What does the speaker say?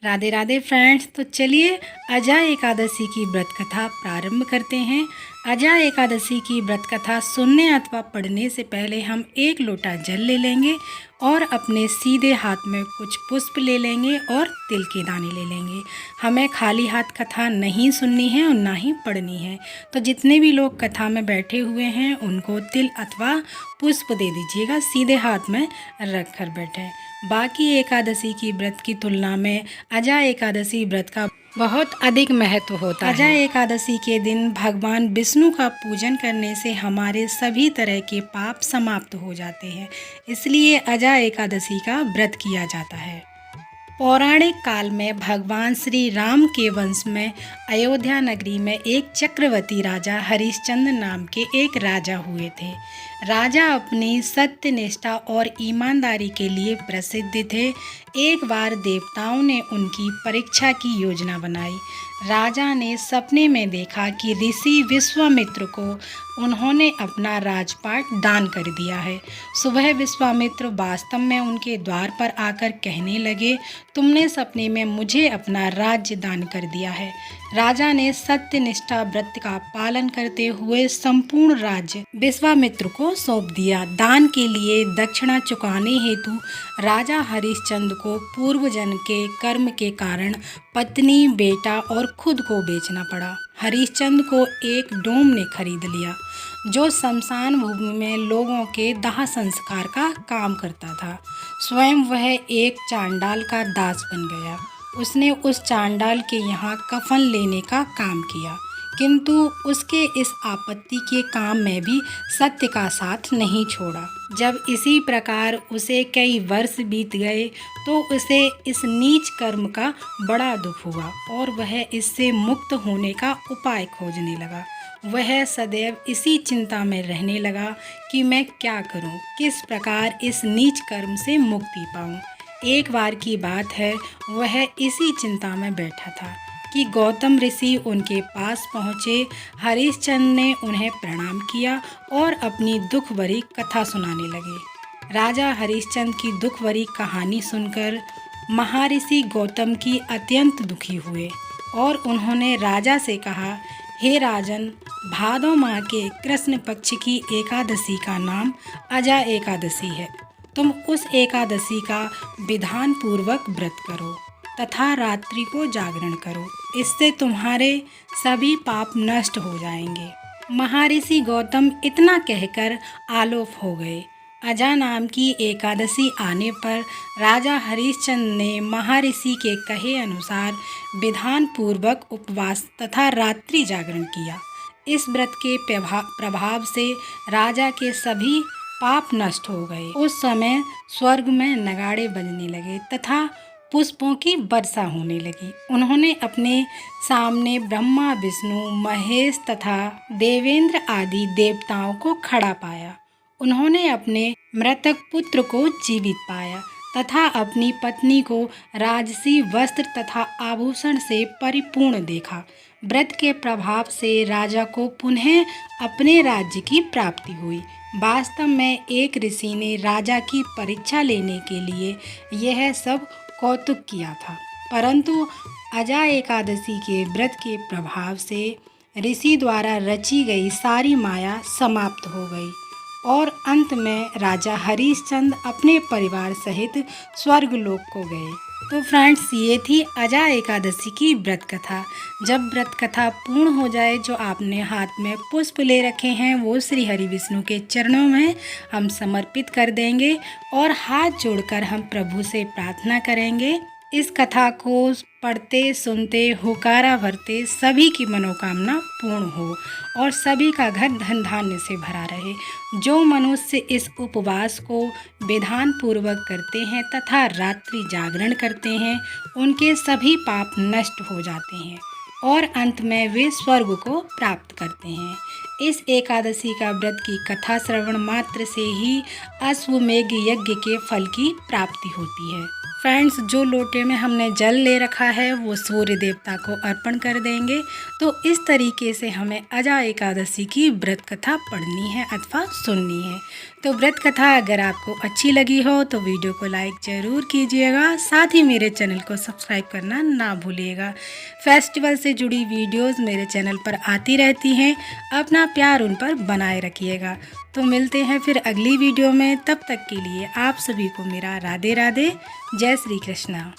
Radhe Radhe friends. तो चलिए अजा एकादशी की व्रत कथा प्रारंभ करते हैं। अजा एकादशी की व्रत कथा सुनने अथवा पढ़ने से पहले हम एक लोटा जल ले लेंगे और अपने सीधे हाथ में कुछ पुष्प ले लेंगे और तिल के दाने ले लेंगे। हमें खाली हाथ कथा नहीं सुननी है और ना ही पढ़नी है। तो जितने भी लोग कथा में बैठे हुए हैं उनको तिल अथवा पुष्प दे दीजिएगा, सीधे हाथ में रख कर बैठें। बाकी एकादशी की व्रत की तुलना में अजा एकादशी व्रत का बहुत अधिक महत्व होता है। अजा एकादशी के दिन भगवान विष्णु का पूजन करने से हमारे सभी तरह के पाप समाप्त हो जाते हैं, इसलिए अजा एकादशी का व्रत किया जाता है। पौराणिक काल में भगवान श्री राम के वंश में अयोध्या नगरी में एक चक्रवर्ती राजा हरिश्चंद्र नाम के एक राजा हुए थे। राजा अपनी सत्यनिष्ठा और ईमानदारी के लिए प्रसिद्ध थे। एक बार देवताओं ने उनकी परीक्षा की योजना बनाई। राजा ने सपने में देखा कि ऋषि विश्वामित्र को उन्होंने अपना राजपाट दान कर दिया है। सुबह विश्वामित्र वास्तव में उनके द्वार पर आकर कहने लगे, तुमने सपने में मुझे अपना राज्य दान कर दिया है। राजा ने सत्यनिष्ठा व्रत का पालन करते हुए संपूर्ण राज्य विश्वामित्र को सौंप दिया। दान के लिए दक्षिणा चुकाने हेतु राजा हरिश्चंद्र को पूर्व जन्म के कर्म के कारण पत्नी, बेटा और खुद को बेचना पड़ा। हरिश्चंद्र को एक डोम ने खरीद लिया जो शमशान भूमि में लोगों के दाह संस्कार का काम करता था। स्वयं वह एक चांडाल का दास बन गया। उसने उस चांडाल के यहाँ कफन लेने का काम किया, किंतु उसके इस आपत्ति के काम में भी सत्य का साथ नहीं छोड़ा। जब इसी प्रकार उसे कई वर्ष बीत गए तो उसे इस नीच कर्म का बड़ा दुख हुआ और वह इससे मुक्त होने का उपाय खोजने लगा। वह सदैव इसी चिंता में रहने लगा कि मैं क्या करूं, किस प्रकार इस नीच कर्म से मुक्ति पाऊं। एक बार की बात है, वह इसी चिंता में बैठा था कि गौतम ऋषि उनके पास पहुँचे। हरिश्चंद्र ने उन्हें प्रणाम किया और अपनी दुख भरी कथा सुनाने लगे। राजा हरिश्चंद्र की दुख भरी कहानी सुनकर महर्षि गौतम की अत्यंत दुखी हुए और उन्होंने राजा से कहा, हे राजन, भादो माह के कृष्ण पक्ष की एकादशी का नाम अजा एकादशी है। तुम उस एकादशी का विधान पूर्वक व्रत करो तथा रात्रि को जागरण करो, इससे तुम्हारे सभी पाप नष्ट हो जाएंगे। महर्षि गौतम इतना कहकर आलोप हो गए। अजा नाम की एकादशी आने पर राजा हरिश्चंद्र ने महर्षि के कहे अनुसार विधान पूर्वक उपवास तथा रात्रि जागरण किया। इस व्रत के प्रभाव से राजा के सभी पाप नष्ट हो गए। उस समय स्वर्ग में नगाड़े बजने लगे तथा पुष्पों की वर्षा होने लगी। उन्होंने अपने सामने ब्रह्मा, विष्णु, महेश तथा देवेंद्र आदि देवताओं को खड़ा पाया। उन्होंने अपने मृतक पुत्र को जीवित पाया तथा अपनी पत्नी को राजसी वस्त्र तथा आभूषण से परिपूर्ण देखा। व्रत के प्रभाव से राजा को पुनः अपने राज्य की प्राप्ति हुई। वास्तव में एक ऋषि ने राजा की परीक्षा लेने के लिए यह सब कौतुक किया था, परंतु अजा एकादशी के व्रत के प्रभाव से ऋषि द्वारा रची गई सारी माया समाप्त हो गई और अंत में राजा हरिश्चंद्र अपने परिवार सहित स्वर्गलोक को गए। तो फ्रेंड्स, ये थी अजा एकादशी की व्रत कथा। जब व्रत कथा पूर्ण हो जाए, जो आपने हाथ में पुष्प ले रखे हैं वो श्री हरि विष्णु के चरणों में हम समर्पित कर देंगे और हाथ जोड़कर हम प्रभु से प्रार्थना करेंगे, इस कथा को पढ़ते सुनते हुकारा भरते सभी की मनोकामना पूर्ण हो और सभी का घर धन धान्य से भरा रहे। जो मनुष्य इस उपवास को विधान पूर्वक करते हैं तथा रात्रि जागरण करते हैं, उनके सभी पाप नष्ट हो जाते हैं और अंत में वे स्वर्ग को प्राप्त करते हैं। इस एकादशी का व्रत की कथा श्रवण मात्र से ही अश्वमेघ यज्ञ के फल की प्राप्ति होती है। फ्रेंड्स, जो लोटे में हमने जल ले रखा है वो सूर्य देवता को अर्पण कर देंगे। तो इस तरीके से हमें अजा एकादशी की व्रत कथा पढ़नी है अथवा सुननी है। तो व्रत कथा अगर आपको अच्छी लगी हो तो वीडियो को लाइक ज़रूर कीजिएगा, साथ ही मेरे चैनल को सब्सक्राइब करना ना भूलिएगा। फेस्टिवल से जुड़ी वीडियोस मेरे चैनल पर आती रहती हैं, अपना प्यार उन पर बनाए रखिएगा। तो मिलते हैं फिर अगली वीडियो में, तब तक के लिए आप सभी को मेरा राधे राधे, जय श्री कृष्णा।